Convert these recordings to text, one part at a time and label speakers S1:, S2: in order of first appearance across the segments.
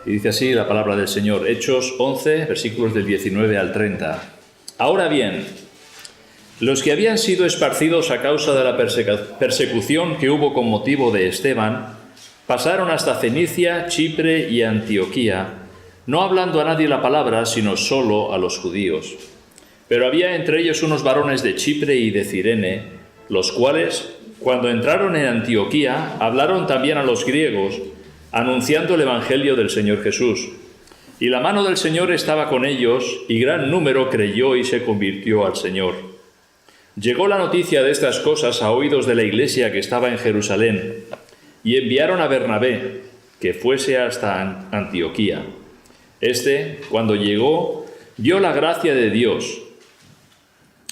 S1: Y dice así la palabra del Señor, Hechos 11, versículos del 19 al 30. Ahora bien, los que habían sido esparcidos a causa de la persecución que hubo con motivo de Esteban, pasaron hasta Fenicia, Chipre y Antioquía, no hablando a nadie la palabra, sino solo a los judíos. Pero había entre ellos unos varones de Chipre y de Cirene, los cuales, cuando entraron en Antioquía, hablaron también a los griegos, anunciando el evangelio del Señor Jesús. Y la mano del Señor estaba con ellos, y gran número creyó y se convirtió al Señor. Llegó la noticia de estas cosas a oídos de la iglesia que estaba en Jerusalén, y enviaron a Bernabé, que fuese hasta Antioquía. Este, cuando llegó, vio la gracia de Dios,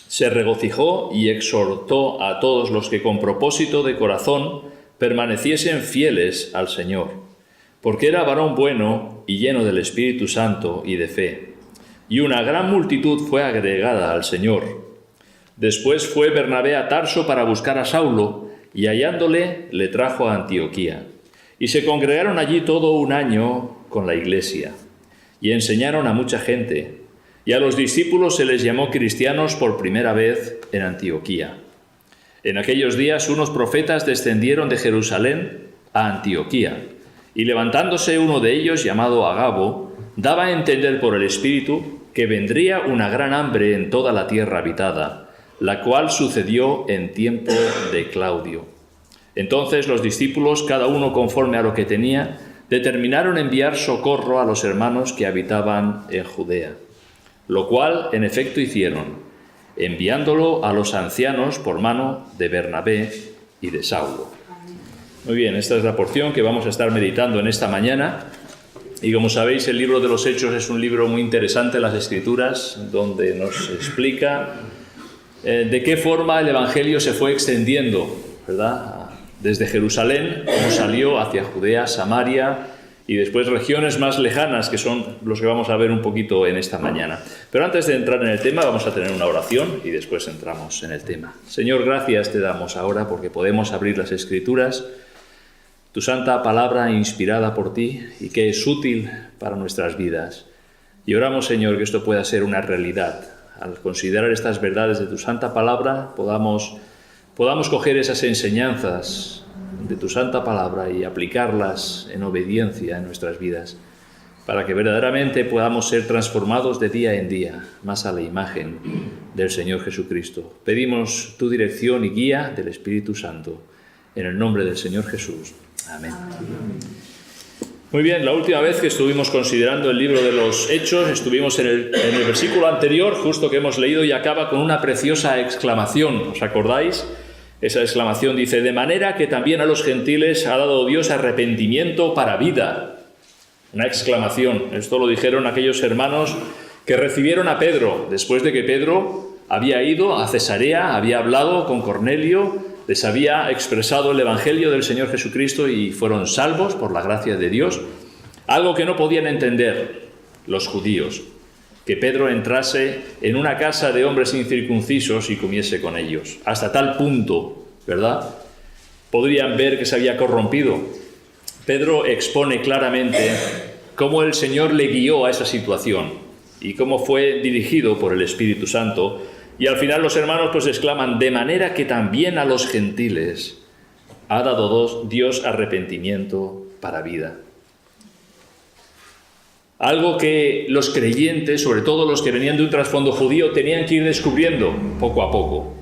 S1: se regocijó y exhortó a todos los que con propósito de corazón permaneciesen fieles al Señor, porque era varón bueno y lleno del Espíritu Santo y de fe, y una gran multitud fue agregada al Señor. Después fue Bernabé a Tarso para buscar a Saulo, y hallándole, le trajo a Antioquía. Y se congregaron allí todo un año con la iglesia, y enseñaron a mucha gente, y a los discípulos se les llamó cristianos por primera vez en Antioquía. En aquellos días unos profetas descendieron de Jerusalén a Antioquía, y levantándose uno de ellos, llamado Agabo, daba a entender por el Espíritu que vendría una gran hambre en toda la tierra habitada, la cual sucedió en tiempo de Claudio. Entonces los discípulos, cada uno conforme a lo que tenía, determinaron enviar socorro a los hermanos que habitaban en Judea, lo cual en efecto hicieron, enviándolo a los ancianos por mano de Bernabé y de Saulo. Muy bien, esta es la porción que vamos a estar meditando en esta mañana. Y como sabéis, el libro de los Hechos es un libro muy interesante en las Escrituras, donde nos explica de qué forma el Evangelio se fue extendiendo, ¿verdad? Desde Jerusalén, cómo salió hacia Judea, Samaria y después regiones más lejanas, que son los que vamos a ver un poquito en esta mañana. Pero antes de entrar en el tema, vamos a tener una oración y después entramos en el tema. Señor, gracias te damos ahora porque podemos abrir las Escrituras, tu santa palabra inspirada por ti y que es útil para nuestras vidas. Y oramos, Señor, que esto pueda ser una realidad. Al considerar estas verdades de tu santa palabra, podamos coger esas enseñanzas de tu santa palabra y aplicarlas en obediencia en nuestras vidas, para que verdaderamente podamos ser transformados de día en día, más a la imagen del Señor Jesucristo. Pedimos tu dirección y guía del Espíritu Santo, en el nombre del Señor Jesús. Amén. Muy bien, la última vez que estuvimos considerando el libro de los Hechos, estuvimos en el versículo anterior, justo que hemos leído, y acaba con una preciosa exclamación. ¿Os acordáis? Esa exclamación dice, de manera que también a los gentiles ha dado Dios arrepentimiento para vida. Una exclamación. Esto lo dijeron aquellos hermanos que recibieron a Pedro, después de que Pedro había ido a Cesarea, había hablado con Cornelio, les había expresado el Evangelio del Señor Jesucristo y fueron salvos por la gracia de Dios. Algo que no podían entender los judíos, que Pedro entrase en una casa de hombres incircuncisos y comiese con ellos. Hasta tal punto, ¿verdad? Podrían ver que se había corrompido. Pedro expone claramente cómo el Señor le guió a esa situación y cómo fue dirigido por el Espíritu Santo. Y al final los hermanos pues exclaman, de manera que también a los gentiles ha dado Dios arrepentimiento para vida. Algo que los creyentes, sobre todo los que venían de un trasfondo judío, tenían que ir descubriendo poco a poco.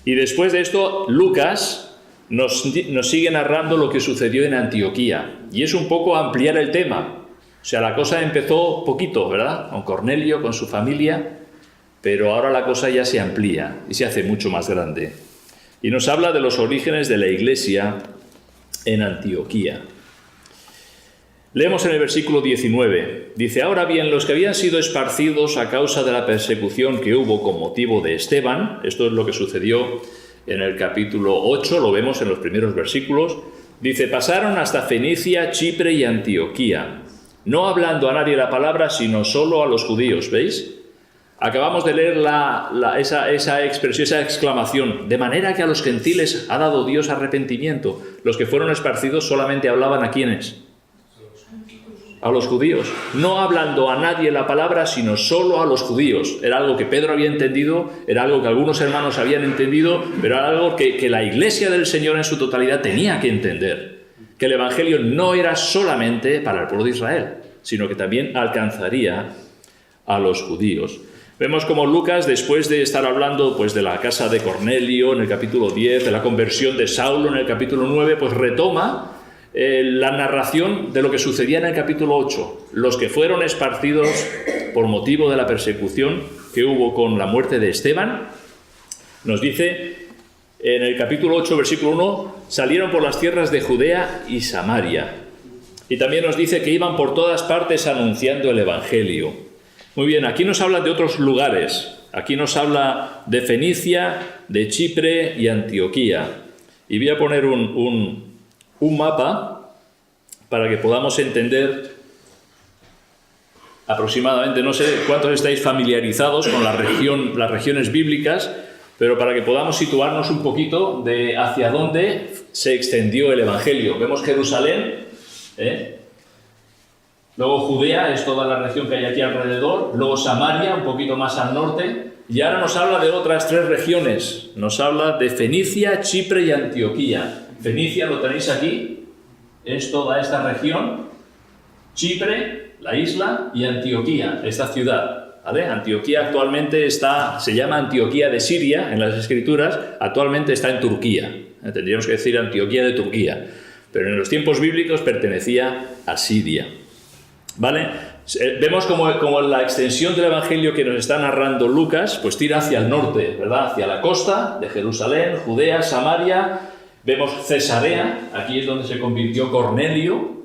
S1: Y después de esto, Lucas nos sigue narrando lo que sucedió en Antioquía. Y es un poco ampliar el tema. O sea, la cosa empezó poquito, ¿verdad? Con Cornelio, con su familia. Pero ahora la cosa ya se amplía y se hace mucho más grande. Y nos habla de los orígenes de la iglesia en Antioquía. Leemos en el versículo 19. Dice, ahora bien, los que habían sido esparcidos a causa de la persecución que hubo con motivo de Esteban, esto es lo que sucedió en el capítulo 8, lo vemos en los primeros versículos, dice, pasaron hasta Fenicia, Chipre y Antioquía, no hablando a nadie la palabra, sino solo a los judíos, ¿veis? Acabamos de leer esa expresión, esa exclamación, de manera que a los gentiles ha dado Dios arrepentimiento. Los que fueron esparcidos solamente hablaban a ¿quiénes? a los judíos, no hablando a nadie la palabra, sino solo a los judíos. Era algo que Pedro había entendido, era algo que algunos hermanos habían entendido, pero era algo que la iglesia del Señor en su totalidad tenía que entender, que el Evangelio no era solamente para el pueblo de Israel, sino que también alcanzaría a los judíos. Vemos como Lucas, después de estar hablando pues, de la casa de Cornelio en el capítulo 10, de la conversión de Saulo en el capítulo 9, pues retoma la narración de lo que sucedía en el capítulo 8, los que fueron esparcidos por motivo de la persecución que hubo con la muerte de Esteban. Nos dice en el capítulo 8, versículo 1, salieron por las tierras de Judea y Samaria. Y también nos dice que iban por todas partes anunciando el Evangelio. Muy bien, aquí nos habla de otros lugares. Aquí nos habla de Fenicia, de Chipre y Antioquía. Y voy a poner un mapa para que podamos entender aproximadamente, no sé cuántos estáis familiarizados con las regiones bíblicas, pero para que podamos situarnos un poquito de hacia dónde se extendió el Evangelio. Vemos Jerusalén, luego Judea, es toda la región que hay aquí alrededor, luego Samaria, un poquito más al norte, y ahora nos habla de otras 3 regiones. Nos habla de Fenicia, Chipre y Antioquía. Fenicia lo tenéis aquí, es toda esta región, Chipre, la isla, y Antioquía, esta ciudad, ¿vale? Antioquía actualmente se llama Antioquía de Siria en las Escrituras, actualmente está en Turquía, tendríamos que decir Antioquía de Turquía, pero en los tiempos bíblicos pertenecía a Siria, ¿vale? Vemos como la extensión del Evangelio que nos está narrando Lucas, pues tira hacia el norte, ¿verdad? Hacia la costa de Jerusalén, Judea, Samaria. Vemos Cesarea, aquí es donde se convirtió Cornelio,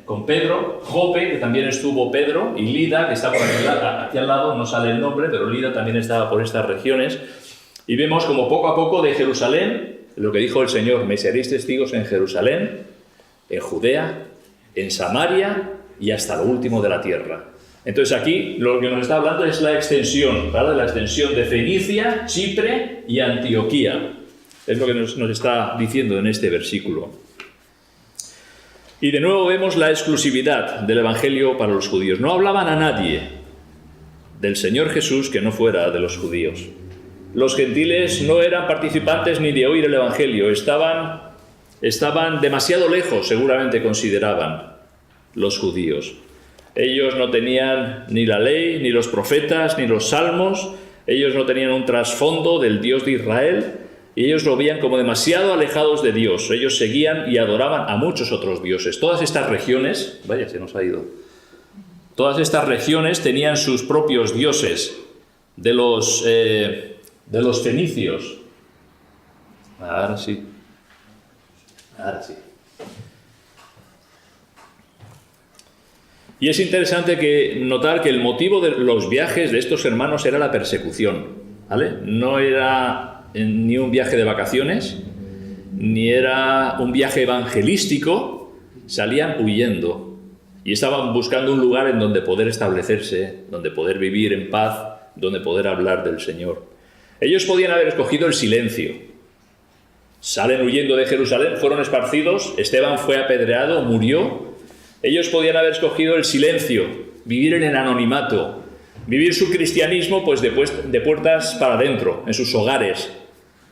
S1: con Pedro, Jope, que también estuvo Pedro, y Lida, que está por aquí al lado, no sale el nombre, pero Lida también estaba por estas regiones. Y vemos como poco a poco de Jerusalén, lo que dijo el Señor, me seréis testigos en Jerusalén, en Judea, en Samaria y hasta lo último de la tierra. Entonces aquí lo que nos está hablando es la extensión, ¿vale? La extensión de Fenicia, Chipre y Antioquía. Es lo que nos está diciendo en este versículo. Y de nuevo vemos la exclusividad del Evangelio para los judíos. No hablaban a nadie del Señor Jesús que no fuera de los judíos. Los gentiles no eran participantes ni de oír el Evangelio. Estaban demasiado lejos, seguramente consideraban los judíos. Ellos no tenían ni la ley, ni los profetas, ni los salmos. Ellos no tenían un trasfondo del Dios de Israel. Y ellos lo veían como demasiado alejados de Dios. Ellos seguían y adoraban a muchos otros dioses. Todas estas regiones, vaya, se nos ha ido. Todas estas regiones tenían sus propios dioses. De los fenicios. Ahora sí. Y es interesante notar que el motivo de los viajes de estos hermanos era la persecución, ¿vale? No era ni un viaje de vacaciones, ni era un viaje evangelístico. Salían huyendo y estaban buscando un lugar en donde poder establecerse, donde poder vivir en paz, donde poder hablar del Señor. Ellos podían haber escogido el silencio. Salen huyendo de Jerusalén, fueron esparcidos, Esteban fue apedreado, murió. Ellos podían haber escogido el silencio, vivir en el anonimato, vivir su cristianismo pues de puertas para adentro, en sus hogares.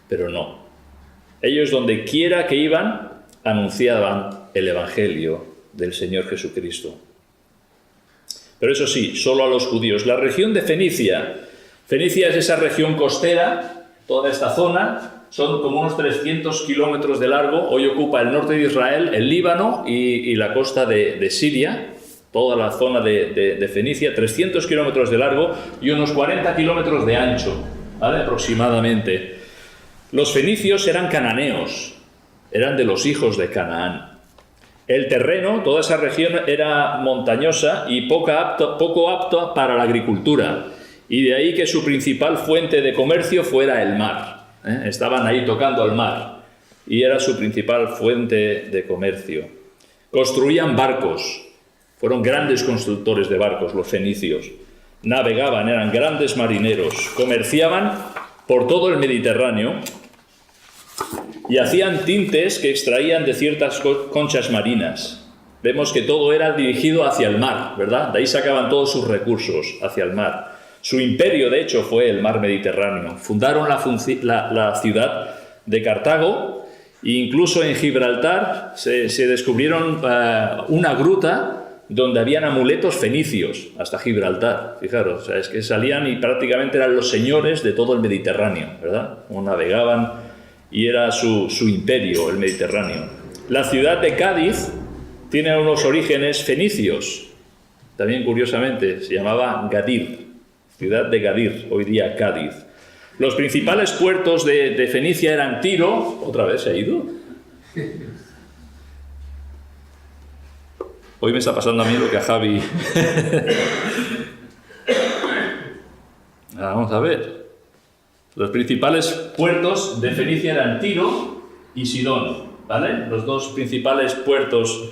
S1: Pero no. Ellos donde quiera que iban, anunciaban el Evangelio del Señor Jesucristo. Pero eso sí, solo a los judíos. La región de Fenicia. Fenicia es esa región costera, toda esta zona, son como unos 300 kilómetros de largo. Hoy ocupa el norte de Israel, el Líbano y la costa de Siria. Toda la zona de Fenicia, 300 kilómetros de largo y unos 40 kilómetros de ancho, ¿vale? Aproximadamente. Los fenicios eran cananeos, eran de los hijos de Canaán. El terreno, toda esa región era montañosa y poco apta para la agricultura. Y de ahí que su principal fuente de comercio fuera el mar. Estaban ahí tocando al mar y era su principal fuente de comercio. Construían barcos. Fueron grandes constructores de barcos los fenicios. Navegaban, eran grandes marineros. Comerciaban por todo el Mediterráneo y hacían tintes que extraían de ciertas conchas marinas. vemos que todo era dirigido hacia el mar, ¿verdad? De ahí sacaban todos sus recursos, hacia el mar. Su imperio, de hecho, fue el mar Mediterráneo. Fundaron la ciudad de Cartago e incluso en Gibraltar se descubrieron una gruta donde habían amuletos fenicios, hasta Gibraltar, fijaros, o sea, es que salían y prácticamente eran los señores de todo el Mediterráneo, ¿verdad? Como navegaban y era su imperio, el Mediterráneo. La ciudad de Cádiz tiene unos orígenes fenicios, también curiosamente, se llamaba Gadir, ciudad de Gadir, hoy día Cádiz. Los principales puertos de Fenicia eran Tiro, otra vez se ha ido. Hoy me está pasando a mí lo que a Javi. Vamos a ver. Los principales puertos de Fenicia eran Tiro y Sidón, ¿vale? Los dos principales puertos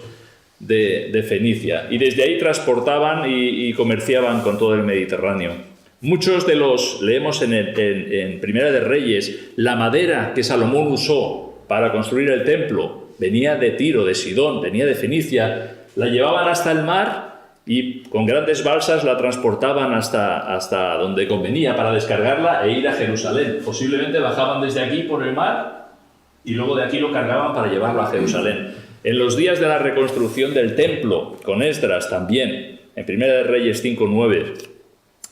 S1: de Fenicia. Y desde ahí transportaban y comerciaban con todo el Mediterráneo. Muchos de los, leemos en Primera de Reyes, la madera que Salomón usó para construir el templo venía de Tiro, de Sidón, venía de Fenicia. La llevaban hasta el mar y con grandes balsas la transportaban hasta donde convenía para descargarla e ir a Jerusalén. Posiblemente bajaban desde aquí por el mar y luego de aquí lo cargaban para llevarlo a Jerusalén. En los días de la reconstrucción del templo, con Esdras también, en Primera de Reyes 5:9,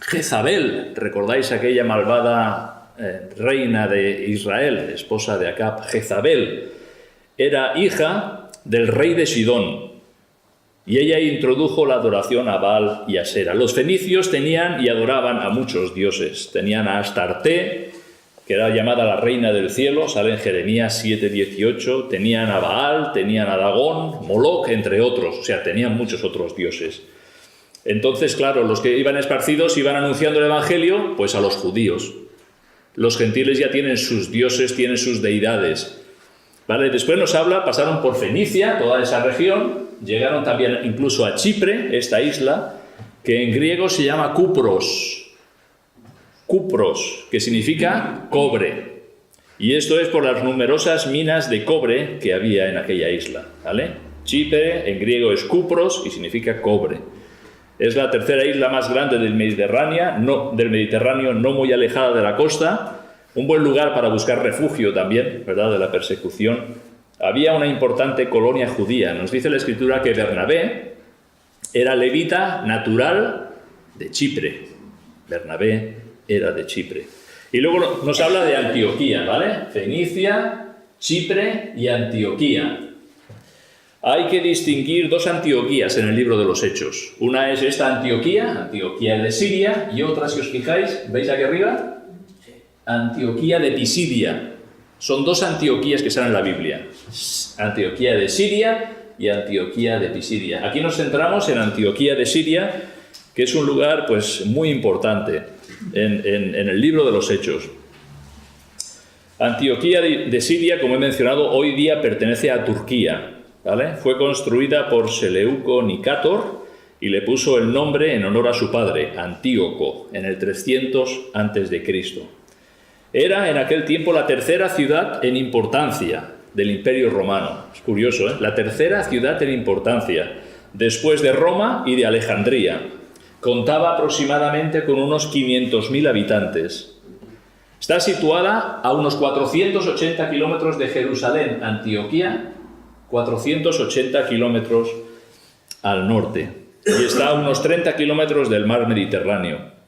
S1: Jezabel, ¿recordáis aquella malvada reina de Israel, esposa de Acab? Jezabel era hija del rey de Sidón. Y ella introdujo la adoración a Baal y a Asera. Los fenicios tenían y adoraban a muchos dioses. Tenían a Astarte, que era llamada la reina del cielo, sale en Jeremías 7:18. Tenían a Baal, tenían a Dagón, Moloc, entre otros. O sea, tenían muchos otros dioses. Entonces, claro, los que iban esparcidos iban anunciando el evangelio, pues a los judíos. Los gentiles ya tienen sus dioses, tienen sus deidades. ¿Vale? Después nos habla, pasaron por Fenicia, toda esa región, llegaron también incluso a Chipre, esta isla, que en griego se llama Cupros. Cupros, que significa cobre. Y esto es por las numerosas minas de cobre que había en aquella isla, ¿vale? Chipre en griego es Cupros y significa cobre. Es la tercera isla más grande del Mediterráneo, no muy alejada de la costa. Un buen lugar para buscar refugio también, ¿verdad?, de la persecución. Había una importante colonia judía. Nos dice la Escritura que Bernabé era levita natural de Chipre. Bernabé era de Chipre. Y luego nos habla de Antioquía, ¿vale? Fenicia, Chipre y Antioquía. Hay que distinguir dos Antioquías en el libro de los Hechos. Una es esta Antioquía, Antioquía de Siria, y otra, si os fijáis, ¿veis aquí arriba? Antioquía de Pisidia. Son dos Antioquías que salen en la Biblia. Antioquía de Siria y Antioquía de Pisidia. Aquí nos centramos en Antioquía de Siria, que es un lugar pues muy importante en el libro de los Hechos. Antioquía de Siria, como he mencionado, hoy día pertenece a Turquía, ¿vale? Fue construida por Seleuco Nicátor y le puso el nombre en honor a su padre, Antíoco, en el 300 a.C. Era en aquel tiempo la tercera ciudad en importancia del Imperio Romano. Es curioso, ¿eh? La tercera ciudad en importancia, después de Roma y de Alejandría. Contaba aproximadamente con unos 500.000 habitantes. Está situada a unos 480 kilómetros de Jerusalén, Antioquía, 480 kilómetros al norte. Y está a unos 30 kilómetros del mar Mediterráneo.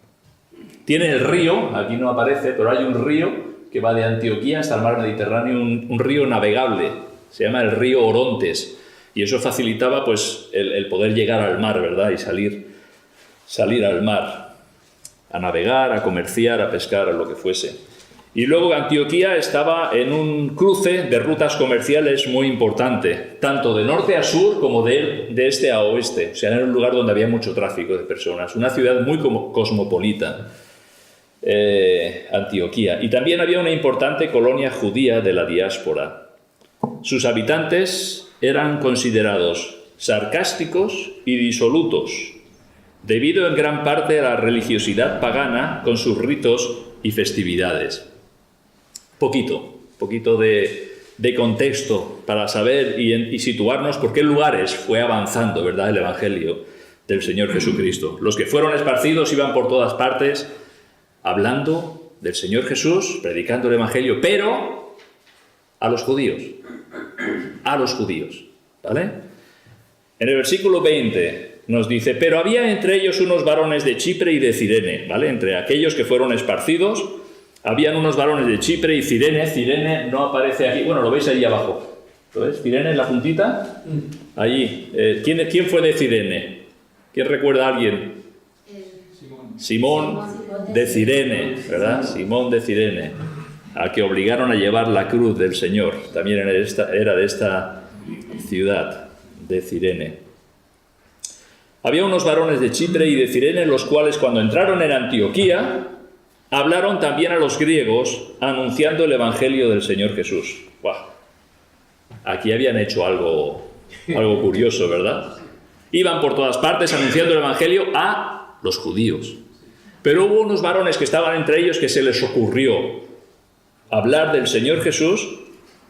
S1: Tiene el río, aquí no aparece, pero hay un río que va de Antioquía hasta el mar Mediterráneo, un río navegable, se llama el río Orontes, y eso facilitaba pues el poder llegar al mar, ¿verdad? Y salir al mar, a navegar, a comerciar, a pescar, a lo que fuese. Y luego Antioquía estaba en un cruce de rutas comerciales muy importante, tanto de norte a sur como de este a oeste, o sea, era un lugar donde había mucho tráfico de personas, una ciudad muy cosmopolita. Antioquía. Y también había una importante colonia judía de la diáspora. Sus habitantes eran considerados sarcásticos y disolutos, debido en gran parte a la religiosidad pagana con sus ritos y festividades. Poquito de contexto para saber y situarnos por qué lugares fue avanzando, ¿verdad?, el Evangelio del Señor Jesucristo. Los que fueron esparcidos iban por todas partes hablando del Señor Jesús, predicando el Evangelio, pero a los judíos, ¿vale? En el versículo 20 nos dice: pero había entre ellos unos varones de Chipre y de Cirene, ¿vale? Entre aquellos que fueron esparcidos, habían unos varones de Chipre y Cirene. Cirene no aparece aquí, bueno, lo veis ahí abajo, ¿lo ves? Cirene en la puntita, allí. ¿Quién fue de Cirene? ¿Quién recuerda a alguien? Simón de Cirene, ¿verdad? Simón de Cirene, al que obligaron a llevar la cruz del Señor. También era de esta ciudad de Cirene. Había unos varones de Chipre y de Cirene, los cuales, cuando entraron en Antioquía, hablaron también a los griegos, anunciando el Evangelio del Señor Jesús. ¡Wow! Aquí habían hecho algo curioso, ¿verdad? Iban por todas partes anunciando el Evangelio a los judíos. Pero hubo unos varones que estaban entre ellos que se les ocurrió hablar del Señor Jesús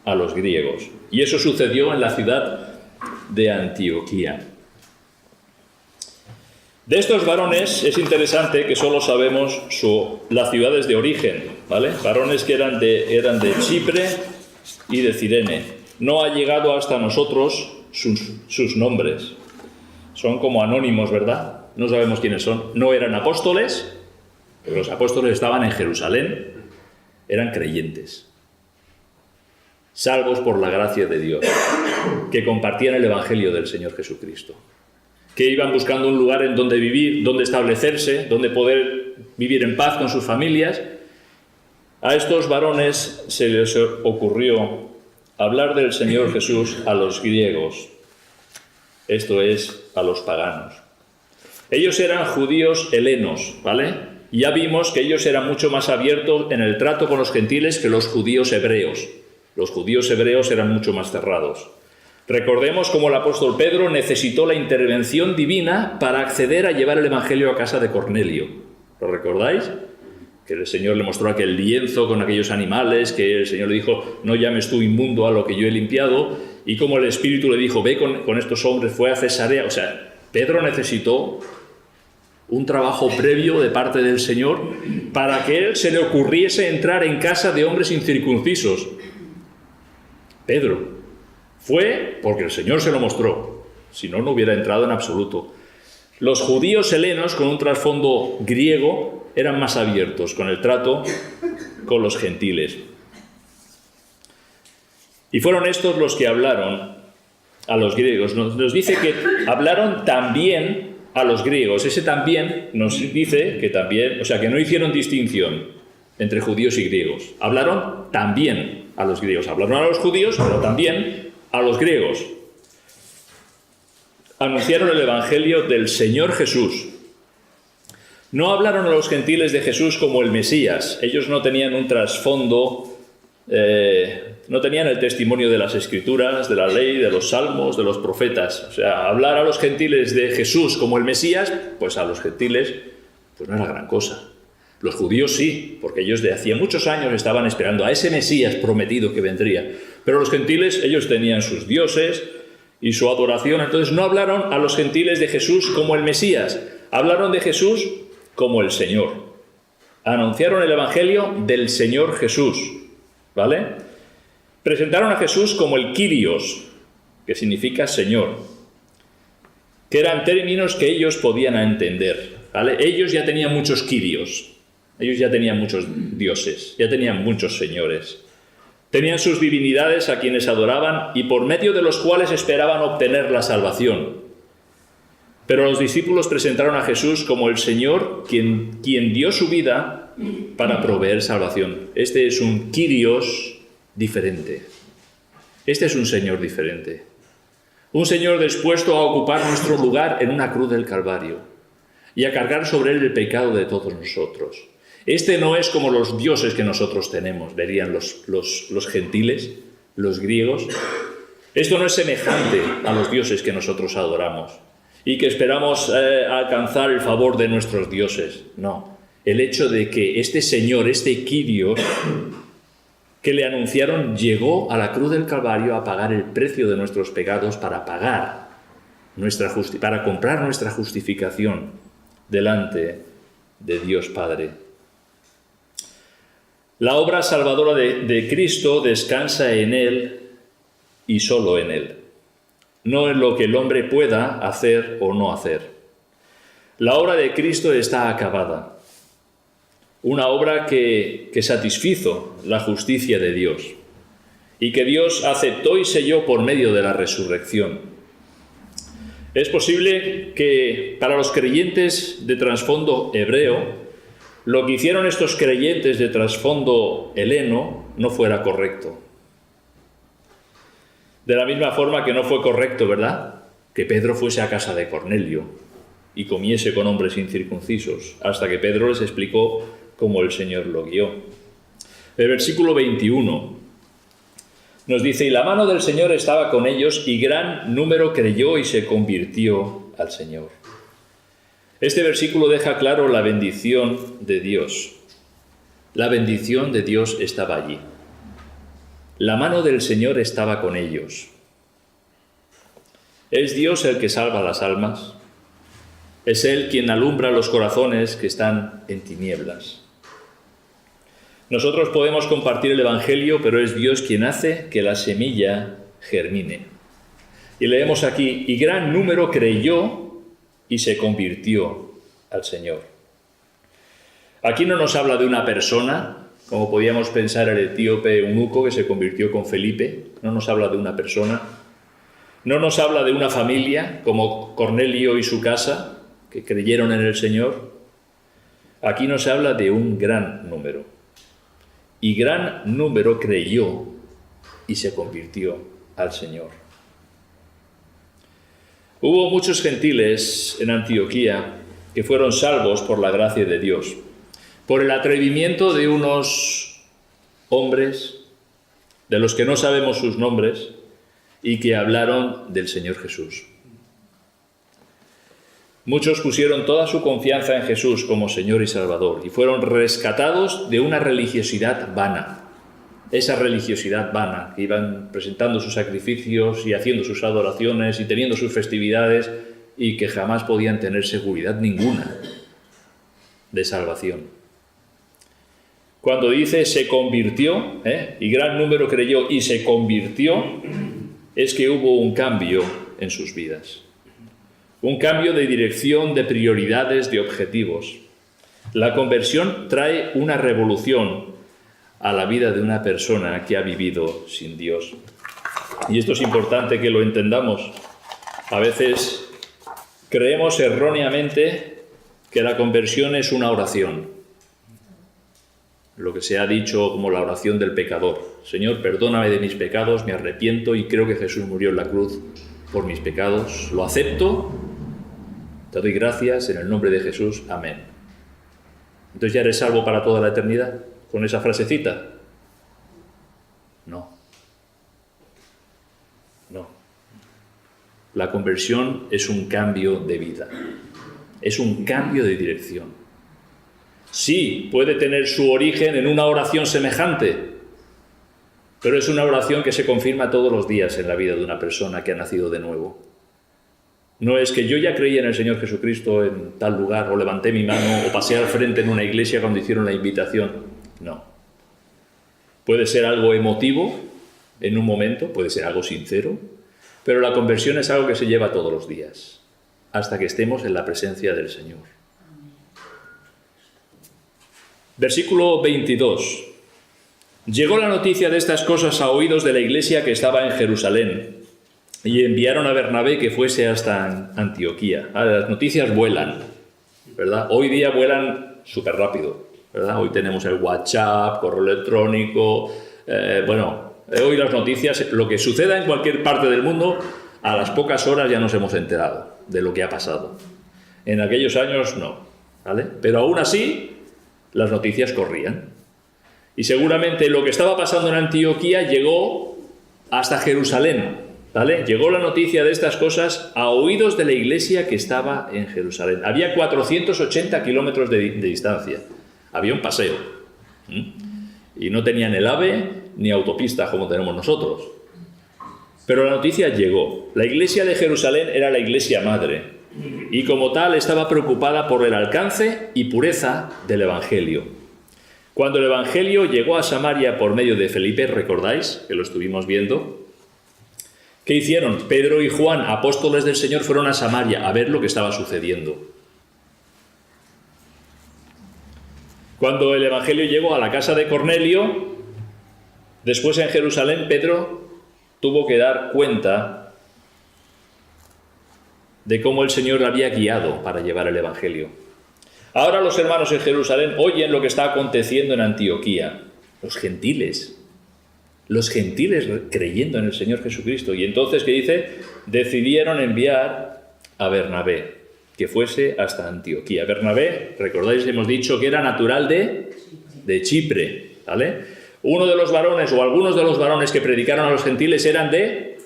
S1: a los griegos. Y eso sucedió en la ciudad de Antioquía. De estos varones es interesante que solo sabemos las ciudades de origen, ¿vale? Varones que eran de Chipre y de Cirene. No ha llegado hasta nosotros sus nombres. Son como anónimos, ¿verdad? No sabemos quiénes son. No eran apóstoles, porque los apóstoles estaban en Jerusalén. Eran creyentes, salvos por la gracia de Dios, que compartían el Evangelio del Señor Jesucristo, que iban buscando un lugar en donde vivir, donde establecerse, donde poder vivir en paz con sus familias. A estos varones se les ocurrió hablar del Señor Jesús a los griegos, esto es, a los paganos. Ellos eran judíos helenos, ¿vale? Ya vimos que ellos eran mucho más abiertos en el trato con los gentiles que los judíos hebreos. Los judíos hebreos eran mucho más cerrados. Recordemos cómo el apóstol Pedro necesitó la intervención divina para acceder a llevar el Evangelio a casa de Cornelio. ¿Lo recordáis? Que el Señor le mostró aquel lienzo con aquellos animales, que el Señor le dijo: no llames tú inmundo a lo que yo he limpiado, y como el Espíritu le dijo: ve con estos hombres, fue a Cesarea. O sea, Pedro necesitó un trabajo previo de parte del Señor para que él se le ocurriese entrar en casa de hombres incircuncisos. Pedro fue porque el Señor se lo mostró, si no, no hubiera entrado en absoluto. Los judíos helenos, con un trasfondo griego, eran más abiertos con el trato con los gentiles. Y fueron estos los que hablaron a los griegos. Nos dice que hablaron también a los griegos. Ese también nos dice que también, o sea, que no hicieron distinción entre judíos y griegos. Hablaron también a los griegos. Hablaron a los judíos, pero también a los griegos. Anunciaron el Evangelio del Señor Jesús. No hablaron a los gentiles de Jesús como el Mesías. Ellos no tenían un trasfondo, no tenían el testimonio de las Escrituras, de la ley, de los salmos, de los profetas. O sea, hablar a los gentiles de Jesús como el Mesías, pues a los gentiles pues no era gran cosa. Los judíos sí, porque ellos de hacía muchos años estaban esperando a ese Mesías prometido que vendría. Pero los gentiles, ellos tenían sus dioses y su adoración. Entonces no hablaron a los gentiles de Jesús como el Mesías. Hablaron de Jesús como el Señor. Anunciaron el Evangelio del Señor Jesús, ¿vale? Presentaron a Jesús como el Kyrios, que significa Señor, que eran términos que ellos podían entender, ¿vale? Ellos ya tenían muchos Kyrios, ellos ya tenían muchos dioses, ya tenían muchos señores. Tenían sus divinidades a quienes adoraban y por medio de los cuales esperaban obtener la salvación. Pero los discípulos presentaron a Jesús como el Señor, quien dio su vida para proveer salvación. Este es un Kyrios diferente. Este es un Señor diferente. Un Señor dispuesto a ocupar nuestro lugar en una cruz del Calvario y a cargar sobre él el pecado de todos nosotros. Este no es como los dioses que nosotros tenemos, verían los gentiles, los griegos. Esto no es semejante a los dioses que nosotros adoramos y que esperamos alcanzar el favor de nuestros dioses. No, el hecho de que este Señor, este Kyrios, que le anunciaron llegó a la cruz del Calvario a pagar el precio de nuestros pecados para comprar nuestra justificación delante de Dios Padre. La obra salvadora de Cristo descansa en Él y solo en Él, no en lo que el hombre pueda hacer o no hacer. La obra de Cristo está acabada, una obra que satisfizo la justicia de Dios y que Dios aceptó y selló por medio de la resurrección. Es posible que para los creyentes de trasfondo hebreo, lo que hicieron estos creyentes de trasfondo heleno no fuera correcto. De la misma forma que no fue correcto, ¿verdad?, que Pedro fuese a casa de Cornelio y comiese con hombres incircuncisos, hasta que Pedro les explicó cómo el Señor lo guió. El versículo 21 nos dice: y la mano del Señor estaba con ellos, y gran número creyó y se convirtió al Señor. Este versículo deja claro la bendición de Dios. La bendición de Dios estaba allí. La mano del Señor estaba con ellos. ¿Es Dios el que salva las almas? Es Él quien alumbra los corazones que están en tinieblas. Nosotros podemos compartir el Evangelio, pero es Dios quien hace que la semilla germine. Y leemos aquí: y gran número creyó y se convirtió al Señor. Aquí no nos habla de una persona, como podíamos pensar el etíope eunuco que se convirtió con Felipe. No nos habla de una persona. No nos habla de una familia, como Cornelio y su casa, que creyeron en el Señor. Aquí nos habla de un gran número. Y gran número creyó y se convirtió al Señor. Hubo muchos gentiles en Antioquía que fueron salvos por la gracia de Dios, por el atrevimiento de unos hombres, de los que no sabemos sus nombres, y que hablaron del Señor Jesús. Muchos pusieron toda su confianza en Jesús como Señor y Salvador y fueron rescatados de una religiosidad vana. Esa religiosidad vana, que iban presentando sus sacrificios y haciendo sus adoraciones y teniendo sus festividades y que jamás podían tener seguridad ninguna de salvación. Cuando dice se convirtió, y gran número creyó y se convirtió, es que hubo un cambio en sus vidas. Un cambio de dirección, de prioridades, de objetivos. La conversión trae una revolución a la vida de una persona que ha vivido sin Dios. Y esto es importante que lo entendamos. A veces creemos erróneamente que la conversión es una oración. Lo que se ha dicho como la oración del pecador. Señor, perdóname de mis pecados, me arrepiento y creo que Jesús murió en la cruz por mis pecados. Lo acepto, te doy gracias en el nombre de Jesús. Amén. Entonces, ¿ya eres salvo para toda la eternidad con esa frasecita? No. La conversión es un cambio de vida. Es un cambio de dirección. Sí, puede tener su origen en una oración semejante, pero es una oración que se confirma todos los días en la vida de una persona que ha nacido de nuevo. No es que yo ya creí en el Señor Jesucristo en tal lugar, o levanté mi mano, o pasé al frente en una iglesia cuando hicieron la invitación. No. Puede ser algo emotivo en un momento, puede ser algo sincero, pero la conversión es algo que se lleva todos los días, hasta que estemos en la presencia del Señor. Versículo 22. Llegó la noticia de estas cosas a oídos de la iglesia que estaba en Jerusalén, y enviaron a Bernabé que fuese hasta Antioquía. Las noticias vuelan, ¿verdad? Hoy día vuelan súper rápido, ¿verdad? Hoy tenemos el WhatsApp, correo electrónico, hoy las noticias, lo que suceda en cualquier parte del mundo, a las pocas horas ya nos hemos enterado de lo que ha pasado. En aquellos años no, ¿vale? Pero aún así, las noticias corrían. Y seguramente lo que estaba pasando en Antioquía llegó hasta Jerusalén, ¿vale? Llegó la noticia de estas cosas a oídos de la iglesia que estaba en Jerusalén. Había 480 kilómetros de distancia. Había un paseo. Y no tenían el AVE, ni autopistas como tenemos nosotros. Pero la noticia llegó. La iglesia de Jerusalén era la iglesia madre y como tal estaba preocupada por el alcance y pureza del Evangelio. Cuando el Evangelio llegó a Samaria por medio de Felipe, ¿recordáis? Que lo estuvimos viendo. ¿Qué hicieron? Pedro y Juan, apóstoles del Señor, fueron a Samaria a ver lo que estaba sucediendo. Cuando el Evangelio llegó a la casa de Cornelio, después en Jerusalén, Pedro tuvo que dar cuenta de cómo el Señor le había guiado para llevar el Evangelio. Ahora los hermanos en Jerusalén oyen lo que está aconteciendo en Antioquía. Los gentiles creyendo en el Señor Jesucristo. Y entonces, ¿qué dice? Decidieron enviar a Bernabé, que fuese hasta Antioquía. Bernabé, recordáis, hemos dicho que era natural de Chipre, ¿vale? Uno de los varones, o algunos de los varones que predicaron a los gentiles eran de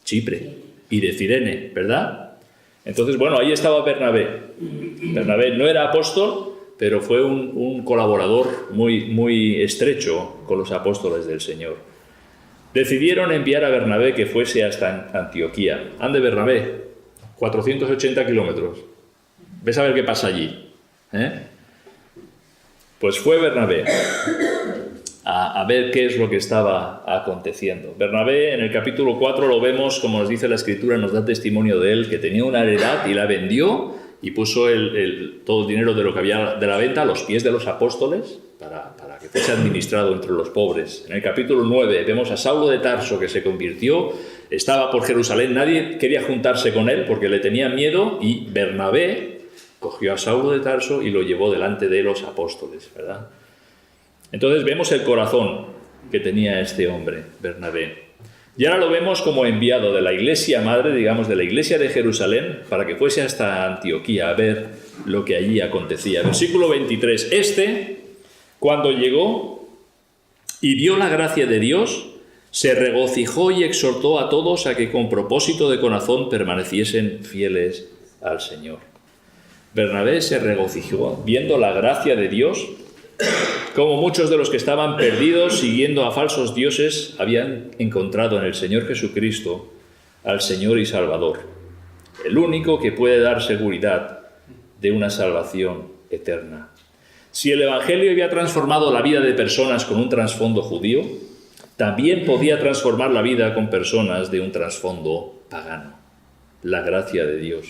S1: Chipre y de Cirene, ¿verdad? Entonces, bueno, ahí estaba Bernabé. Bernabé no era apóstol, pero fue un colaborador muy estrecho con los apóstoles del Señor. Decidieron enviar a Bernabé que fuese hasta Antioquía. Ande Bernabé, 480 kilómetros. Ves a ver qué pasa allí. Pues fue Bernabé a ver qué es lo que estaba aconteciendo. Bernabé, en el capítulo 4 lo vemos, como nos dice la Escritura, nos da testimonio de él, que tenía una heredad y la vendió y puso todo el dinero de lo que había de la venta a los pies de los apóstoles para que fuese administrado entre los pobres. En el capítulo 9 vemos a Saulo de Tarso, que se convirtió, estaba por Jerusalén, nadie quería juntarse con él porque le tenían miedo, y Bernabé cogió a Saulo de Tarso y lo llevó delante de los apóstoles, ¿verdad? Entonces vemos el corazón que tenía este hombre, Bernabé. Y ahora lo vemos como enviado de la iglesia madre, digamos, de la iglesia de Jerusalén, para que fuese hasta Antioquía a ver lo que allí acontecía. Versículo 23. Cuando llegó y vio la gracia de Dios, se regocijó y exhortó a todos a que con propósito de corazón permaneciesen fieles al Señor. Bernabé se regocijó viendo la gracia de Dios, como muchos de los que estaban perdidos siguiendo a falsos dioses habían encontrado en el Señor Jesucristo al Señor y Salvador, el único que puede dar seguridad de una salvación eterna. Si el Evangelio había transformado la vida de personas con un trasfondo judío, también podía transformar la vida con personas de un trasfondo pagano. La gracia de Dios.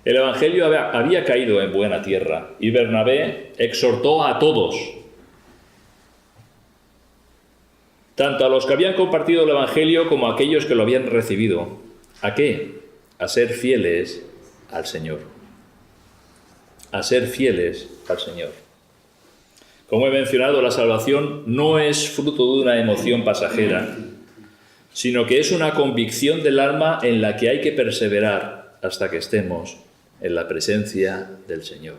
S1: El Evangelio había caído en buena tierra y Bernabé exhortó a todos, tanto a los que habían compartido el Evangelio como a aquellos que lo habían recibido. ¿A qué? A ser fieles al Señor. A ser fieles al Señor. Como he mencionado, la salvación no es fruto de una emoción pasajera, sino que es una convicción del alma en la que hay que perseverar hasta que estemos en la presencia del Señor.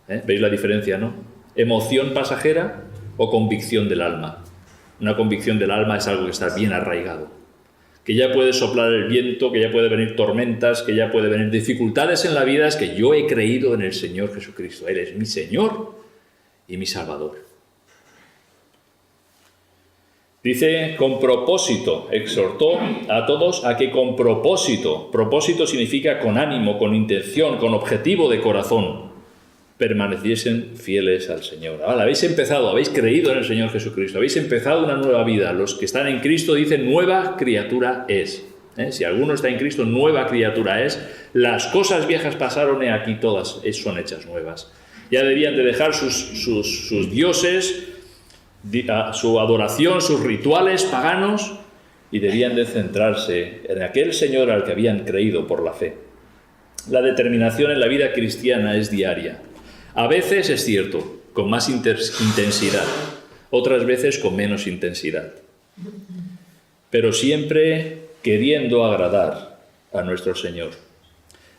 S1: ¿Veis la diferencia, no? Emoción pasajera o convicción del alma. Una convicción del alma es algo que está bien arraigado, que ya puede soplar el viento, que ya puede venir tormentas, que ya puede venir dificultades en la vida. Es que yo he creído en el Señor Jesucristo. Él es mi Señor y mi Salvador. Dice, con propósito, exhortó a todos a que con propósito significa con ánimo, con intención, con objetivo de corazón, permaneciesen fieles al Señor. Ahora, habéis empezado, habéis creído en el Señor Jesucristo, habéis empezado una nueva vida. Los que están en Cristo dicen, nueva criatura es. Si alguno está en Cristo, nueva criatura es. Las cosas viejas pasaron, y aquí todas son hechas nuevas. Ya debían de dejar sus dioses, su adoración, sus rituales paganos, y debían de centrarse en aquel Señor al que habían creído por la fe. La determinación en la vida cristiana es diaria. A veces, es cierto, con más intensidad, otras veces con menos intensidad, pero siempre queriendo agradar a nuestro Señor.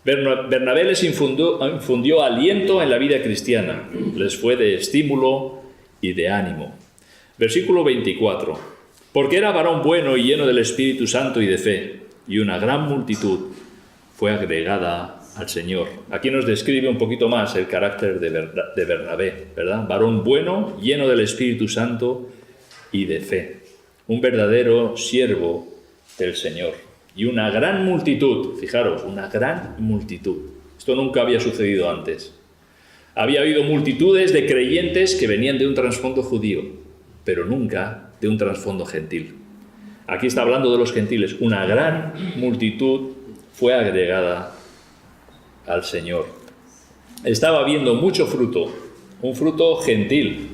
S1: Bernabé les infundió aliento en la vida cristiana, les fue de estímulo y de ánimo. Versículo 24. Porque era varón bueno y lleno del Espíritu Santo y de fe, y una gran multitud fue agregada al Señor. Aquí nos describe un poquito más el carácter de Bernabé, ¿verdad? Varón bueno, lleno del Espíritu Santo y de fe, un verdadero siervo del Señor. Y una gran multitud, fijaros, una gran multitud. Esto nunca había sucedido antes. Había habido multitudes de creyentes que venían de un trasfondo judío, pero nunca de un trasfondo gentil. Aquí está hablando de los gentiles. Una gran multitud fue agregada al Señor. Estaba habiendo mucho fruto, un fruto gentil,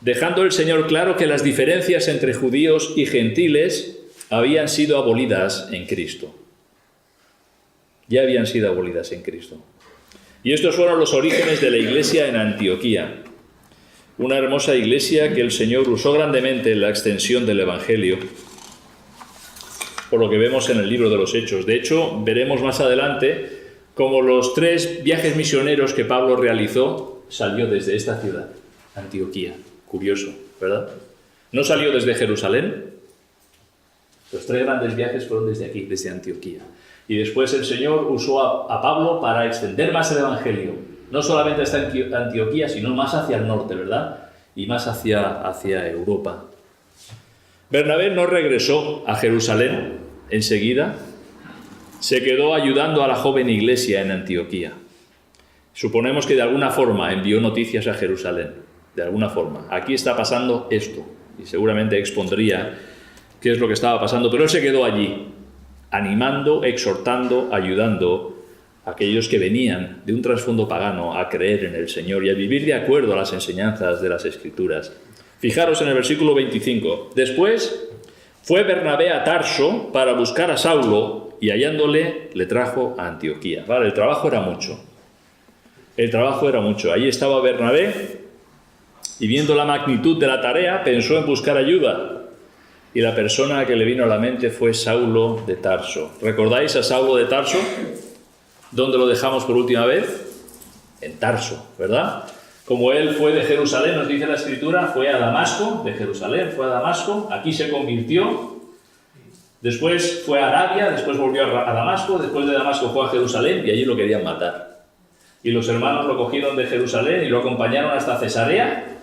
S1: dejando el Señor claro que las diferencias entre judíos y gentiles habían sido abolidas en Cristo. Ya habían sido abolidas en Cristo. Y estos fueron los orígenes de la iglesia en Antioquía. Una hermosa iglesia que el Señor usó grandemente en la extensión del Evangelio, por lo que vemos en el libro de los Hechos. De hecho, veremos más adelante cómo los 3 viajes misioneros que Pablo realizó salió desde esta ciudad, Antioquía. Curioso, ¿verdad? No salió desde Jerusalén. Los 3 grandes viajes fueron desde aquí, desde Antioquía. Y después el Señor usó a Pablo para extender más el Evangelio. No solamente hasta Antioquía, sino más hacia el norte, ¿verdad? Y más hacia Europa. Bernabé no regresó a Jerusalén enseguida. Se quedó ayudando a la joven iglesia en Antioquía. Suponemos que de alguna forma envió noticias a Jerusalén. De alguna forma. Aquí está pasando esto. Y seguramente expondría qué es lo que estaba pasando. Pero él se quedó allí, animando, exhortando, ayudando a aquellos que venían de un trasfondo pagano a creer en el Señor y a vivir de acuerdo a las enseñanzas de las Escrituras. Fijaros en el versículo 25. Después fue Bernabé a Tarso para buscar a Saulo y hallándole le trajo a Antioquía. Vale, el trabajo era mucho. El trabajo era mucho. Ahí estaba Bernabé y viendo la magnitud de la tarea pensó en buscar ayuda. Y la persona que le vino a la mente fue Saulo de Tarso. ¿Recordáis a Saulo de Tarso? ¿Dónde lo dejamos por última vez? En Tarso, ¿verdad? Como él fue de Jerusalén, nos dice la Escritura, fue a Damasco, de Jerusalén, fue a Damasco, aquí se convirtió, después fue a Arabia, después volvió a Damasco, después de Damasco fue a Jerusalén y allí lo querían matar. Y los hermanos lo cogieron de Jerusalén y lo acompañaron hasta Cesarea,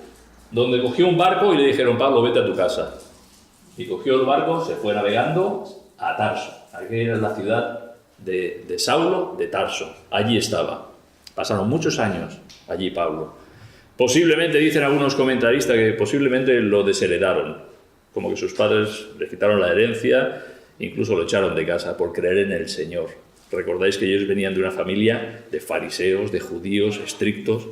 S1: donde cogió un barco y le dijeron, Pablo, vete a tu casa. Y cogió el barco, se fue navegando a Tarso. Aquí era la ciudad de Saulo de Tarso. Allí estaba. Pasaron muchos años allí Pablo. Posiblemente, dicen algunos comentaristas, que posiblemente lo desheredaron. Como que sus padres le quitaron la herencia, incluso lo echaron de casa por creer en el Señor. Recordáis que ellos venían de una familia de fariseos, de judíos estrictos.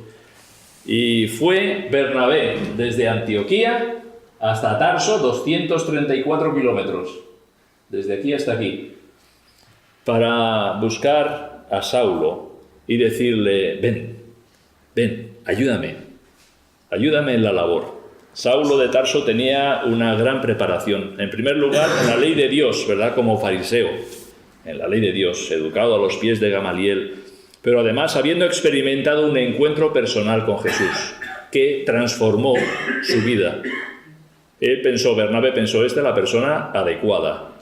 S1: Y fue Bernabé desde Antioquía hasta Tarso, 234 kilómetros, desde aquí hasta aquí, para buscar a Saulo y decirle, ven, ayúdame en la labor. Saulo de Tarso tenía una gran preparación, en primer lugar en la ley de Dios, ¿verdad? Como fariseo, en la ley de Dios, educado a los pies de Gamaliel, pero además habiendo experimentado un encuentro personal con Jesús, que transformó su vida. Bernabé pensó, esta es la persona adecuada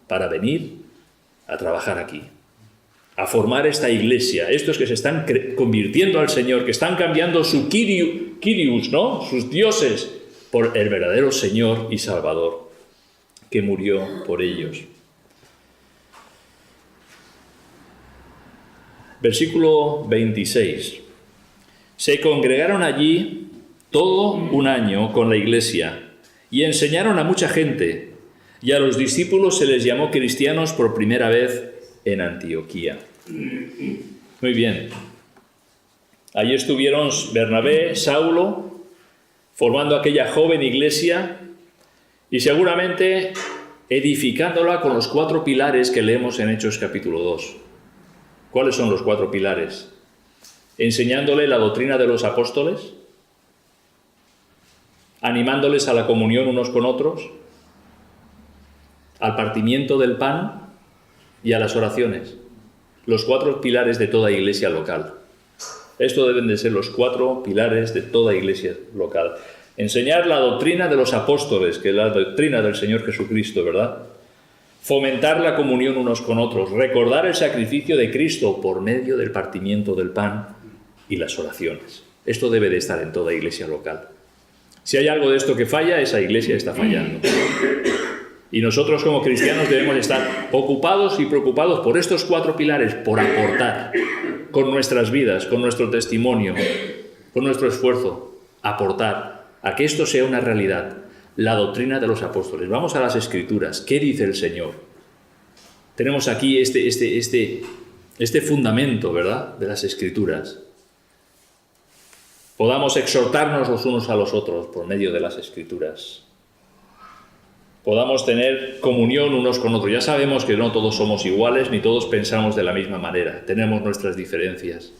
S1: para venir a trabajar aquí, a formar esta iglesia, estos que se están convirtiendo al Señor, que están cambiando su Kyrios, ¿no? Sus dioses, por el verdadero Señor y Salvador, que murió por ellos. Versículo 26. Se congregaron allí todo un año con la iglesia, y enseñaron a mucha gente, y a los discípulos se les llamó cristianos por primera vez en Antioquía. Muy bien. Allí estuvieron Bernabé, Saulo, formando aquella joven iglesia y seguramente edificándola con los 4 pilares que leemos en Hechos capítulo 2. ¿Cuáles son los 4 pilares? Enseñándole la doctrina de los apóstoles, animándoles a la comunión unos con otros, al partimiento del pan y a las oraciones. Los 4 pilares de toda iglesia local. Esto deben de ser los 4 pilares de toda iglesia local. Enseñar la doctrina de los apóstoles, que es la doctrina del Señor Jesucristo, ¿verdad? Fomentar la comunión unos con otros, recordar el sacrificio de Cristo por medio del partimiento del pan y las oraciones. Esto debe de estar en toda iglesia local. Si hay algo de esto que falla, esa iglesia está fallando. Y nosotros como cristianos debemos estar ocupados y preocupados por estos 4 pilares, por aportar con nuestras vidas, con nuestro testimonio, con nuestro esfuerzo, aportar a que esto sea una realidad, la doctrina de los apóstoles. Vamos a las Escrituras. ¿Qué dice el Señor? Tenemos aquí este fundamento, ¿verdad?, de las Escrituras. Podamos exhortarnos los unos a los otros por medio de las Escrituras. Podamos tener comunión unos con otros. Ya sabemos que no todos somos iguales, ni todos pensamos de la misma manera. Tenemos nuestras diferencias.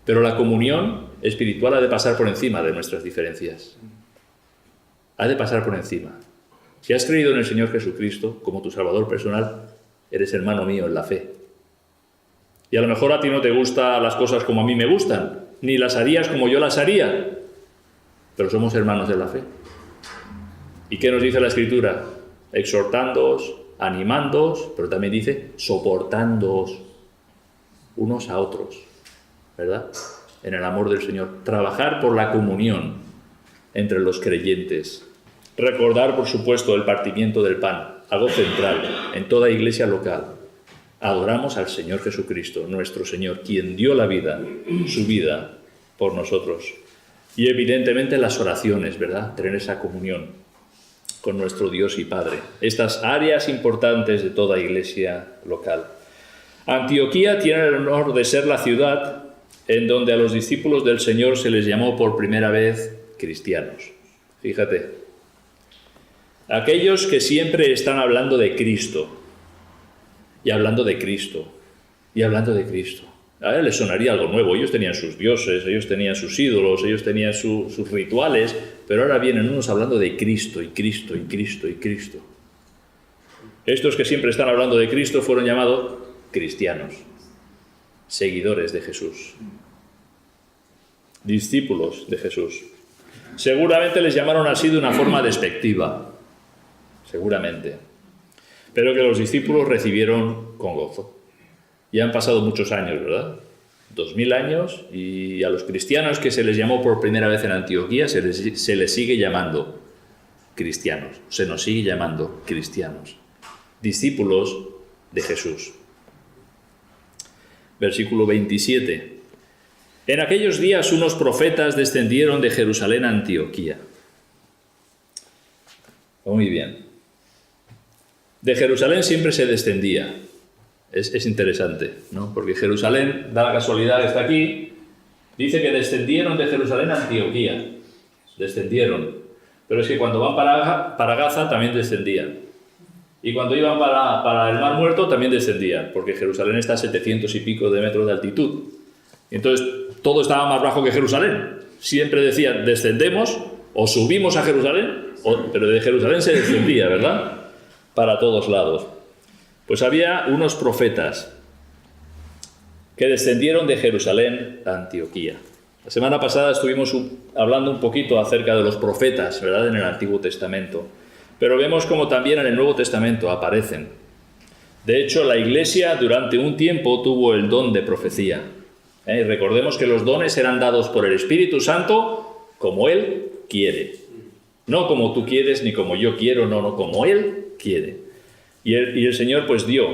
S1: Pero la comunión espiritual ha de pasar por encima de nuestras diferencias. Ha de pasar por encima. Si has creído en el Señor Jesucristo como tu Salvador personal, eres hermano mío en la fe. Y a lo mejor a ti no te gustan las cosas como a mí me gustan, ni las harías como yo las haría, pero somos hermanos de la fe. ¿Y qué nos dice la Escritura? Exhortándoos, animándoos, pero también dice soportándoos unos a otros, ¿verdad? En el amor del Señor. Trabajar por la comunión entre los creyentes. Recordar, por supuesto, el partimiento del pan, algo central en toda iglesia local. Adoramos al Señor Jesucristo, nuestro Señor, quien dio la vida, su vida, por nosotros. Y evidentemente las oraciones, ¿verdad? Tener esa comunión con nuestro Dios y Padre. Estas áreas importantes de toda iglesia local. Antioquía tiene el honor de ser la ciudad en donde a los discípulos del Señor se les llamó por primera vez cristianos. Fíjate. Aquellos que siempre están hablando de Cristo. Y hablando de Cristo. Y hablando de Cristo. A él les sonaría algo nuevo. Ellos tenían sus dioses, ellos tenían sus ídolos, ellos tenían sus rituales, pero ahora vienen unos hablando de Cristo, y Cristo, y Cristo, y Cristo. Estos que siempre están hablando de Cristo fueron llamados cristianos, seguidores de Jesús, discípulos de Jesús. Seguramente les llamaron así de una forma despectiva, seguramente, pero que los discípulos recibieron con gozo. Ya han pasado muchos años, ¿verdad? 2000 años, y a los cristianos que se les llamó por primera vez en Antioquía se les sigue llamando cristianos, se nos sigue llamando cristianos, discípulos de Jesús. Versículo 27. En aquellos días unos profetas descendieron de Jerusalén a Antioquía. Muy bien. De Jerusalén siempre se descendía. Es interesante, ¿no? Porque Jerusalén, da la casualidad que está aquí, dice que descendieron de Jerusalén a Antioquía. Descendieron. Pero es que cuando van para Gaza también descendían. Y cuando iban para el Mar Muerto también descendían, porque Jerusalén está a 700 y pico de metros de altitud. Y entonces todo estaba más bajo que Jerusalén. Siempre decían, descendemos o subimos a Jerusalén, pero de Jerusalén se descendía, ¿verdad? Para todos lados. Pues había unos profetas que descendieron de Jerusalén a Antioquía. La semana pasada estuvimos hablando un poquito acerca de los profetas, ¿verdad?, en el Antiguo Testamento. Pero vemos como también en el Nuevo Testamento aparecen. De hecho, la Iglesia durante un tiempo tuvo el don de profecía. Recordemos que los dones eran dados por el Espíritu Santo como Él quiere. No como tú quieres ni como yo quiero, no, como Él quiere. Y el Señor pues dio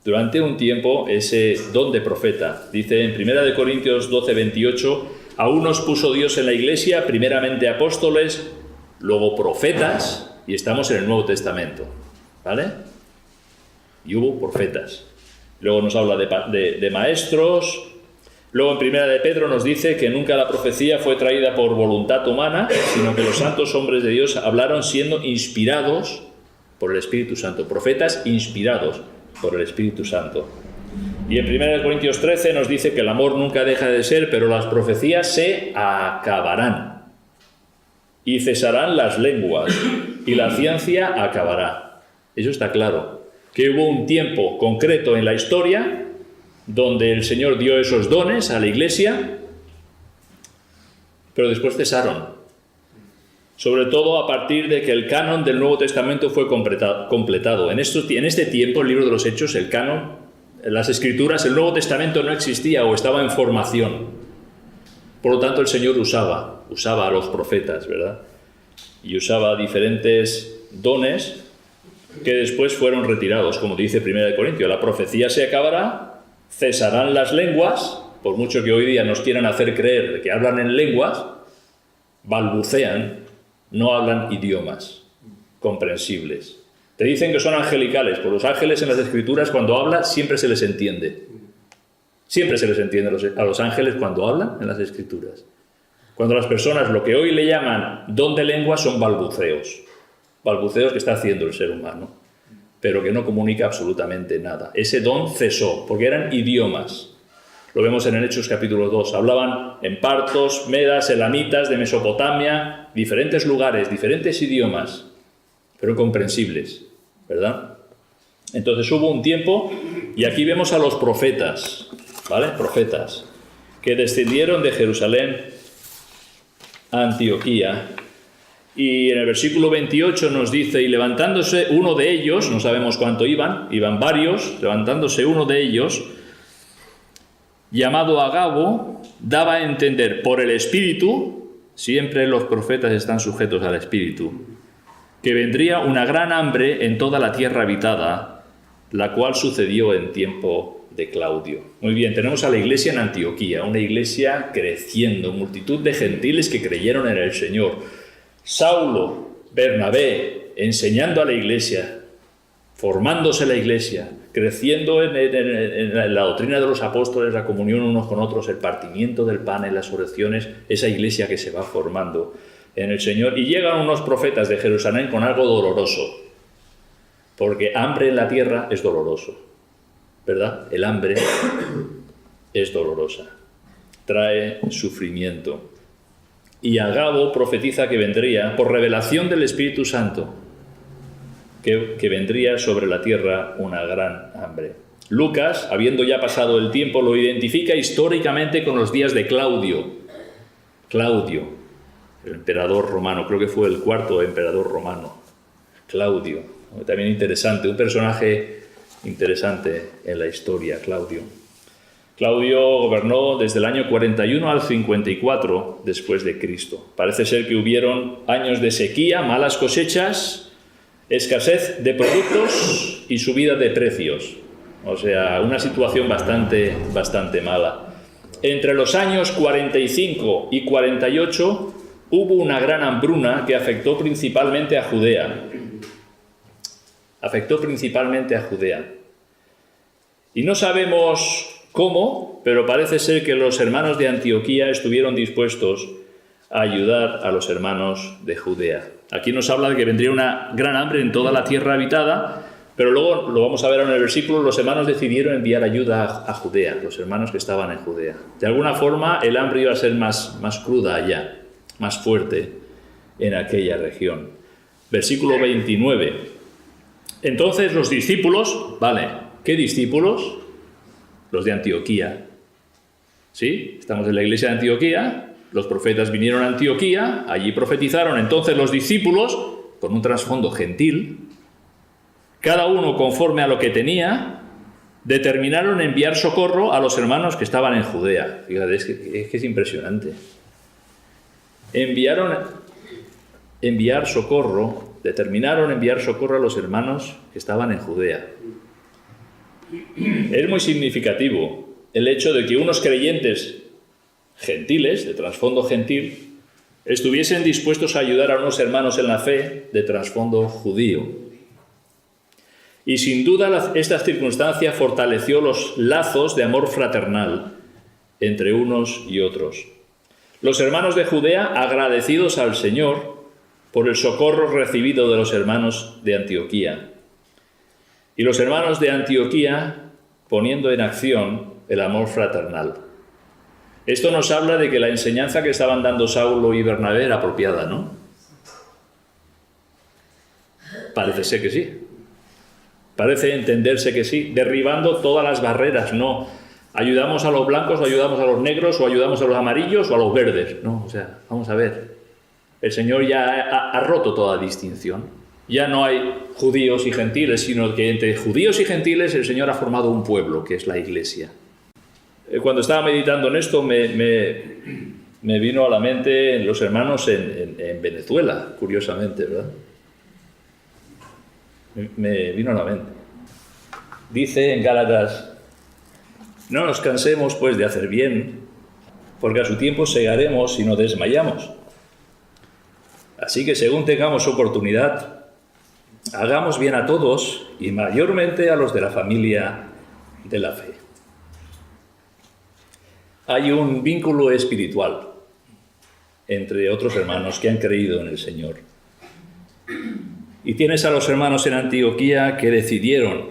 S1: durante un tiempo ese don de profeta. Dice en 1 Corintios 12, 28, a unos puso Dios en la Iglesia, primeramente apóstoles, luego profetas, y estamos en el Nuevo Testamento, ¿vale? Y hubo profetas. Luego nos habla de maestros. Luego en 1 de Pedro nos dice que nunca la profecía fue traída por voluntad humana, sino que los santos hombres de Dios hablaron siendo inspirados por el Espíritu Santo. Profetas inspirados por el Espíritu Santo. Y en 1 Corintios 13 nos dice que el amor nunca deja de ser, pero las profecías se acabarán. Y cesarán las lenguas, y la ciencia acabará. Eso está claro. Que hubo un tiempo concreto en la historia donde el Señor dio esos dones a la Iglesia, pero después cesaron. Sobre todo a partir de que el canon del Nuevo Testamento fue completado. En este tiempo, el libro de los Hechos, el canon, las Escrituras, el Nuevo Testamento no existía o estaba en formación. Por lo tanto, el Señor usaba usaba a los profetas, ¿verdad? Y usaba diferentes dones que después fueron retirados, como dice 1 Corintios. La profecía se acabará, cesarán las lenguas, por mucho que hoy día nos quieran hacer creer que hablan en lenguas, balbucean, no hablan idiomas comprensibles. Te dicen que son angelicales, por los ángeles en las Escrituras cuando hablan siempre se les entiende. Siempre se les entiende a los ángeles cuando hablan en las Escrituras. Cuando las personas, lo que hoy le llaman don de lengua, son balbuceos. Balbuceos que está haciendo el ser humano, pero que no comunica absolutamente nada. Ese don cesó, porque eran idiomas. Lo vemos en el Hechos capítulo 2. Hablaban en partos, medas, elamitas, de Mesopotamia, diferentes lugares, diferentes idiomas, pero comprensibles, ¿verdad? Entonces hubo un tiempo, y aquí vemos a los profetas, ¿vale? Profetas, que descendieron de Jerusalén a Antioquía. Y en el versículo 28 nos dice, y levantándose uno de ellos, no sabemos cuánto iban varios, levantándose uno de ellos, llamado Agabo, daba a entender por el Espíritu, siempre los profetas están sujetos al Espíritu, que vendría una gran hambre en toda la tierra habitada, la cual sucedió en tiempo de Claudio. Muy bien, tenemos a la iglesia en Antioquía, una iglesia creciendo, multitud de gentiles que creyeron en el Señor. Saulo, Bernabé, enseñando a la iglesia, formándose la iglesia, creciendo en la doctrina de los apóstoles, la comunión unos con otros, el partimiento del pan en las oraciones, esa iglesia que se va formando en el Señor. Y llegan unos profetas de Jerusalén con algo doloroso, porque hambre en la tierra es doloroso, ¿verdad? El hambre es dolorosa, trae sufrimiento. Y Agabo profetiza que vendría, por revelación del Espíritu Santo, que vendría sobre la tierra una gran hambre. Lucas, habiendo ya pasado el tiempo, lo identifica históricamente con los días de Claudio. Claudio, el emperador romano, creo que fue el cuarto emperador romano. Claudio, también interesante, un personaje interesante en la historia, Claudio. Claudio gobernó desde el año 41 al 54 después de Cristo. Parece ser que hubieron años de sequía, malas cosechas, escasez de productos y subida de precios. O sea, una situación bastante mala. Entre los años 45 y 48 hubo una gran hambruna que afectó principalmente a Judea. Y no sabemos cómo, pero parece ser que los hermanos de Antioquía estuvieron dispuestos a ayudar a los hermanos de Judea. Aquí nos habla de que vendría una gran hambre en toda la tierra habitada, pero luego, lo vamos a ver en el versículo, los hermanos decidieron enviar ayuda a Judea, los hermanos que estaban en Judea. De alguna forma el hambre iba a ser más cruda allá, más fuerte en aquella región. Versículo 29. Entonces los discípulos, ¿vale? ¿Qué discípulos? Los de Antioquía. ¿Sí? Estamos en la iglesia de Antioquía, los profetas vinieron a Antioquía, allí profetizaron, entonces los discípulos, con un trasfondo gentil, cada uno conforme a lo que tenía, determinaron enviar socorro a los hermanos que estaban en Judea. Fíjate, es que es impresionante. Determinaron enviar socorro a los hermanos que estaban en Judea. Es muy significativo el hecho de que unos creyentes gentiles, de trasfondo gentil, estuviesen dispuestos a ayudar a unos hermanos en la fe de trasfondo judío. Y sin duda esta circunstancia fortaleció los lazos de amor fraternal entre unos y otros. Los hermanos de Judea, agradecidos al Señor por el socorro recibido de los hermanos de Antioquía. Y los hermanos de Antioquía poniendo en acción el amor fraternal. Esto nos habla de que la enseñanza que estaban dando Saulo y Bernabé era apropiada, ¿no? Parece ser que sí. Parece entenderse que sí, derribando todas las barreras, no. Ayudamos a los blancos, o ayudamos a los negros, o ayudamos a los amarillos, o a los verdes. No, o sea, vamos a ver. El Señor ya ha roto toda distinción. Ya no hay judíos y gentiles, sino que entre judíos y gentiles el Señor ha formado un pueblo, que es la Iglesia. Cuando estaba meditando en esto me Me vino a la mente los hermanos en Venezuela, curiosamente, ¿verdad? Me vino a la mente. Dice en Gálatas: no nos cansemos pues de hacer bien, porque a su tiempo segaremos y no desmayamos. Así que según tengamos oportunidad, hagamos bien a todos y mayormente a los de la familia de la fe. Hay un vínculo espiritual entre otros hermanos que han creído en el Señor. Y tienes a los hermanos en Antioquía que decidieron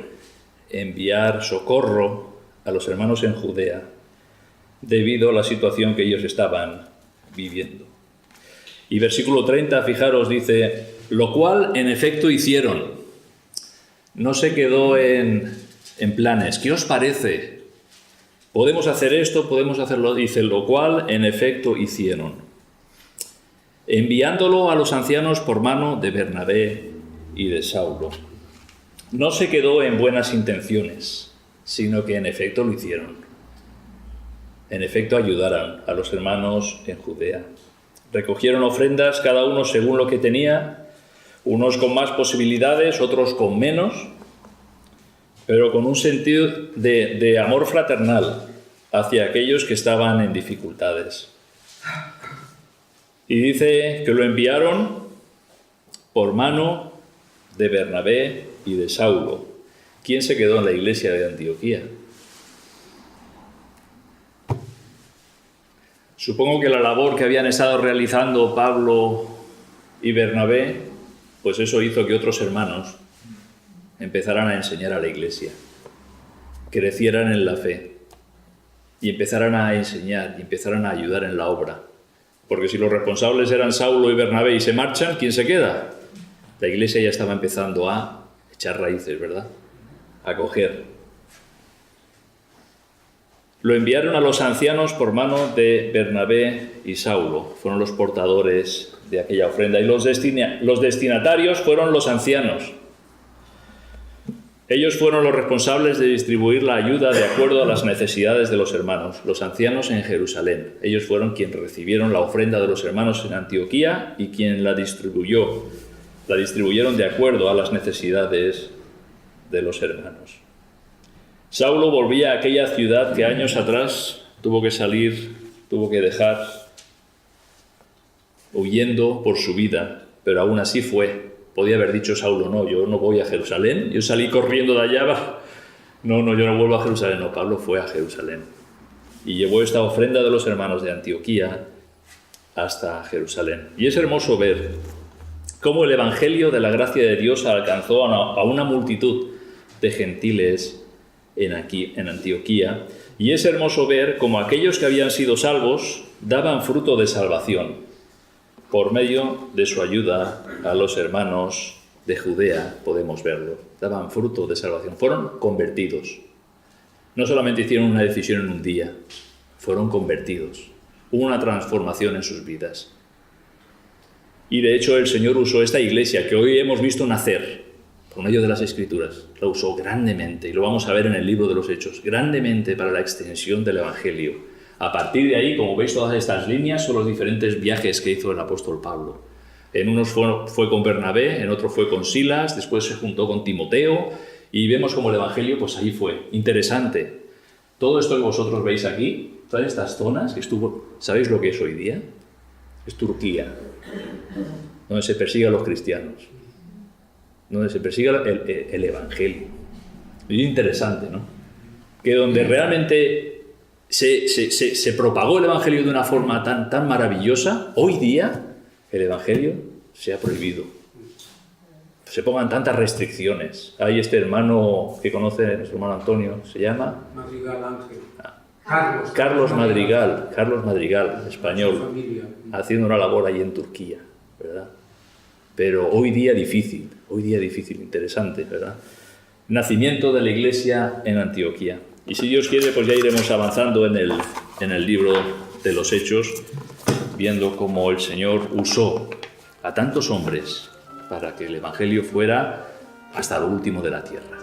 S1: enviar socorro a los hermanos en Judea debido a la situación que ellos estaban viviendo. Y versículo 30, fijaros, dice: lo cual en efecto hicieron. No se quedó en planes. ¿Qué os parece? Podemos hacer esto, podemos hacerlo. Dice: lo cual en efecto hicieron, enviándolo a los ancianos por mano de Bernabé y de Saulo. No se quedó en buenas intenciones, sino que en efecto lo hicieron. En efecto ayudaron a los hermanos en Judea. Recogieron ofrendas cada uno según lo que tenía, unos con más posibilidades, otros con menos, pero con un sentido de amor fraternal hacia aquellos que estaban en dificultades. Y dice que lo enviaron por mano de Bernabé y de Saulo. ¿Quién se quedó en la iglesia de Antioquía? Supongo que la labor que habían estado realizando Pablo y Bernabé, pues eso hizo que otros hermanos empezaran a enseñar a la iglesia, crecieran en la fe y empezaran a enseñar y empezaran a ayudar en la obra. Porque si los responsables eran Saulo y Bernabé y se marchan, ¿quién se queda? La iglesia ya estaba empezando a echar raíces, ¿verdad? A coger. Lo enviaron a los ancianos por mano de Bernabé y Saulo. Fueron los portadores de aquella ofrenda. Y los destinatarios fueron los ancianos. Ellos fueron los responsables de distribuir la ayuda de acuerdo a las necesidades de los hermanos. Los ancianos en Jerusalén. Ellos fueron quienes recibieron la ofrenda de los hermanos en Antioquía y quien la distribuyó. La distribuyeron de acuerdo a las necesidades de los hermanos. Saulo volvía a aquella ciudad que años atrás tuvo que salir, tuvo que dejar, huyendo por su vida, pero aún así fue. Podía haber dicho Saulo: no, yo no voy a Jerusalén, yo salí corriendo de allá, no, yo no vuelvo a Jerusalén. No, Pablo fue a Jerusalén y llevó esta ofrenda de los hermanos de Antioquía hasta Jerusalén. Y es hermoso ver cómo el evangelio de la gracia de Dios alcanzó a una multitud de gentiles en Antioquía, y es hermoso ver cómo aquellos que habían sido salvos daban fruto de salvación por medio de su ayuda a los hermanos de Judea. Podemos verlo, daban fruto de salvación, fueron convertidos. No solamente hicieron una decisión en un día, fueron convertidos, hubo una transformación en sus vidas. Y de hecho el Señor usó esta iglesia que hoy hemos visto nacer por medio de las Escrituras, la usó grandemente, y lo vamos a ver en el libro de los Hechos, grandemente para la extensión del Evangelio. A partir de ahí, como veis, todas estas líneas son los diferentes viajes que hizo el apóstol Pablo. En unos fue con Bernabé, en otros fue con Silas, después se juntó con Timoteo, y vemos como el Evangelio, pues ahí fue. Interesante. Todo esto que vosotros veis aquí, todas estas zonas que estuvo, ¿sabéis lo que es hoy día? Es Turquía, donde se persigue a los cristianos, donde se persigue el Evangelio. Es interesante, ¿no? Que donde realmente se propagó el Evangelio de una forma tan maravillosa, hoy día el Evangelio se ha prohibido. Se pongan tantas restricciones. Hay este hermano que conoce, nuestro hermano Antonio, se llama
S2: Madrigal Ángel.
S1: Carlos Madrigal, español, haciendo una labor ahí en Turquía, ¿verdad? Pero hoy día difícil, interesante, ¿verdad? Nacimiento de la iglesia en Antioquía. Y si Dios quiere, pues ya iremos avanzando en el libro de los Hechos, viendo cómo el Señor usó a tantos hombres para que el Evangelio fuera hasta lo último de la tierra.